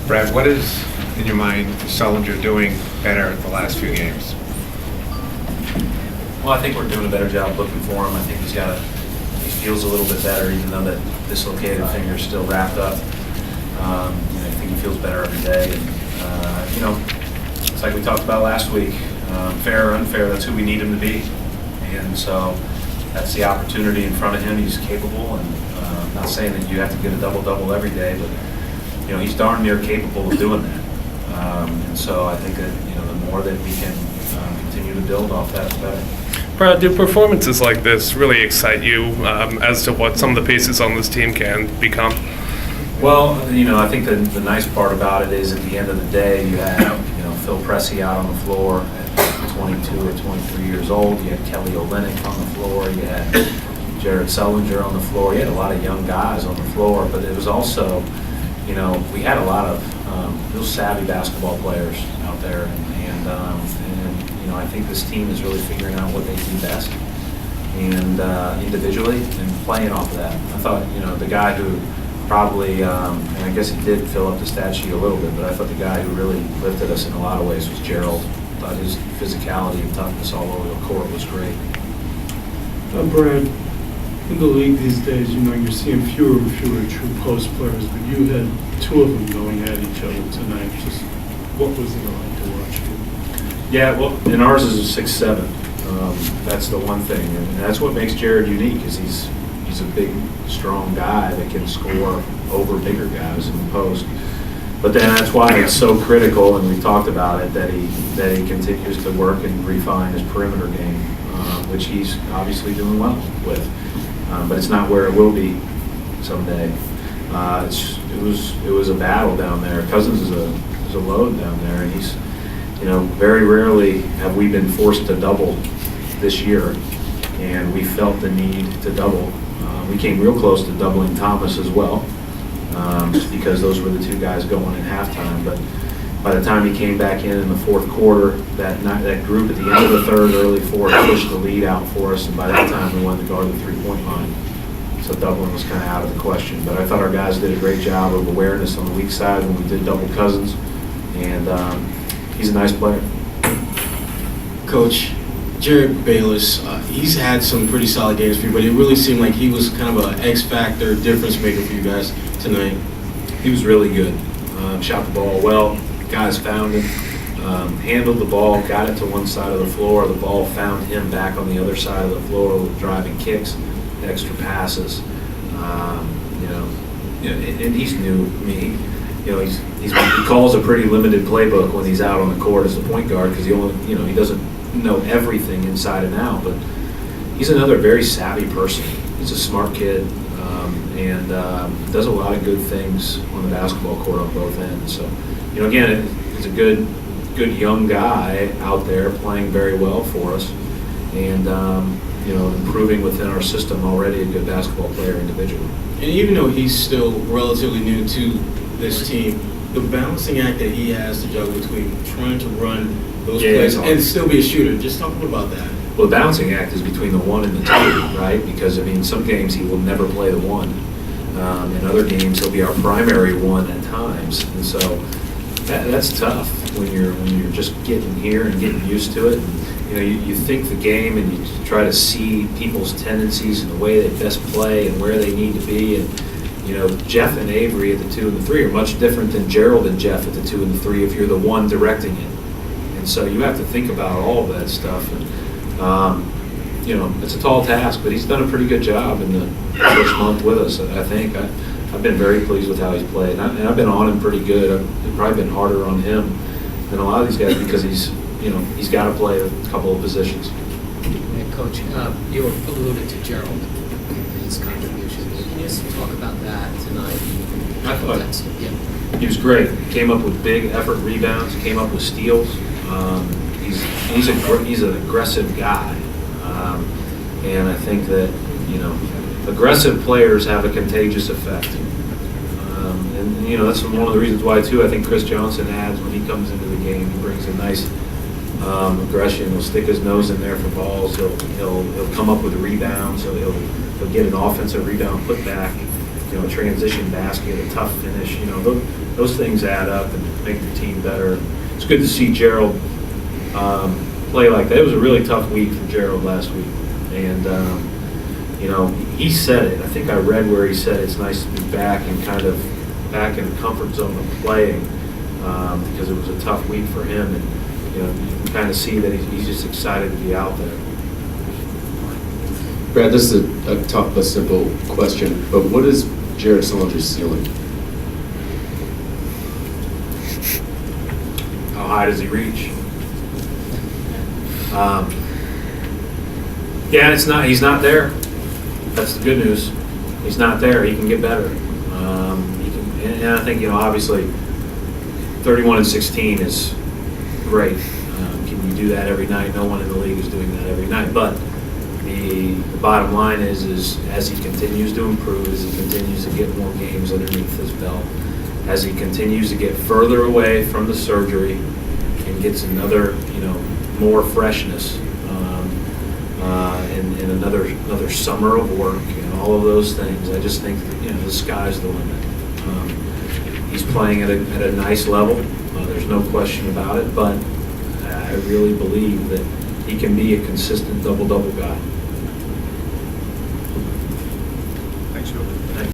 Brad, what is, in your mind, Sullinger doing better the last few games? Well, I think we're doing a better job looking for him. I think he feels a little bit better, even though that dislocated finger is still wrapped up. I think he feels better every day. And, it's like we talked about last week. Fair or unfair, that's who we need him to be. And so that's the opportunity in front of him. He's capable, and I'm not saying that you have to get a double-double every day, but he's darn near capable of doing that. And so I think that the more that we can continue to build off that, the better. Brad, do performances like this really excite you as to what some of the pieces on this team can become? Well, I think the nice part about it is at the end of the day, you had Phil Pressey out on the floor at 22 or 23 years old. You had Kelly Olynyk on the floor. You had Jared Sullinger on the floor. You had a lot of young guys on the floor, but it was also, we had a lot of real savvy basketball players out there, and I think this team is really figuring out what they do best, and individually, and playing off of that. I thought, the guy who probably, and I guess he did fill up the stat sheet a little bit, but I thought the guy who really lifted us in a lot of ways was Gerald. I thought his physicality and toughness all over the court was great. Brad, in the league these days, you're seeing fewer and fewer true post players, but you had two of them going at each other tonight. Just what was it like to watch you? Yeah, well, and ours is a 6'7". That's the one thing, and that's what makes Jared unique. Is he's a big, strong guy that can score over bigger guys in the post. But then that's why it's so critical, and we talked about it, that he continues to work and refine his perimeter game, which he's obviously doing well with. But it's not where it will be someday. It was a battle down there. Cousins is a load down there, and he's, very rarely have we been forced to double this year, and we felt the need to double. We came real close to doubling Thomas as well, just because those were the two guys going in halftime. But by the time he came back in the fourth quarter, that group at the end of the third, early fourth, pushed the lead out for us, and by that time we wanted to guard the three-point line. So doubling was kind of out of the question. But I thought our guys did a great job of awareness on the weak side when we did double Cousins, and he's a nice player. Coach, Jared Bayless, he's had some pretty solid games for you, but it really seemed like he was kind of an X-factor difference maker for you guys tonight. He was really good. Shot the ball well. Guys found him. Handled the ball, got it to one side of the floor. The ball found him back on the other side of the floor with driving kicks, extra passes. And he's new. I mean, he calls a pretty limited playbook when he's out on the court as a point guard, because he doesn't know everything inside and out, but he's another very savvy person. He's a smart kid, and does a lot of good things on the basketball court on both ends. So, again, he's a good young guy out there playing very well for us, and improving within our system. Already a good basketball player individually. And even though he's still relatively new to this team, the balancing act that he has to juggle between trying to run those plays and still be a shooter. Just talk about that. Well, the balancing act is between the 1 and the 2, right? Because, some games he will never play the 1. In other games, he'll be our primary 1 at times. And so that's tough when you're just getting here and getting used to it. And, you think the game, and you try to see people's tendencies and the way they best play and where they need to be. And, Jeff and Avery at the 2 and the 3 are much different than Gerald and Jeff at the 2 and the 3 if you're the one directing it. And so you have to think about all of that stuff. And, it's a tall task, but he's done a pretty good job in the first month with us, I think. I've been very pleased with how he's played. And I've been on him pretty good. I've probably been harder on him than a lot of these guys, because he's got to play a couple of positions. Yeah, Coach, you alluded to Gerald and his contribution. Can you just talk about that tonight? I thought he was great. Came up with big effort rebounds. Came up with steals. He's an aggressive guy, and I think that aggressive players have a contagious effect. And that's one of the reasons why too. I think Chris Johnson adds when he comes into the game. He brings a nice aggression. He'll stick his nose in there for balls. He'll come up with rebounds. So he'll get an offensive rebound put back. a transition basket, a tough finish, those things add up and make the team better. It's good to see Gerald play like that. It was a really tough week for Gerald last week. And, he said it. I think I read where he said it's nice to be back and kind of back in the comfort zone of playing because it was a tough week for him. And, you can kind of see that he's just excited to be out there. Brad, this is a tough but simple question, but what is Jared Sullinger's ceiling? How high does he reach? He's not there. That's the good news. He's not there. He can get better. And I think, obviously, 31-16 is great. Can you do that every night? No one in the league is doing that every night. But the bottom line is as he continues to improve, as he continues to get more games underneath his belt, as he continues to get further away from the surgery and gets another, more freshness, and another summer of work and all of those things, I just think that, the sky's the limit. He's playing at a nice level. There's no question about it, but I really believe that he can be a consistent double-double guy.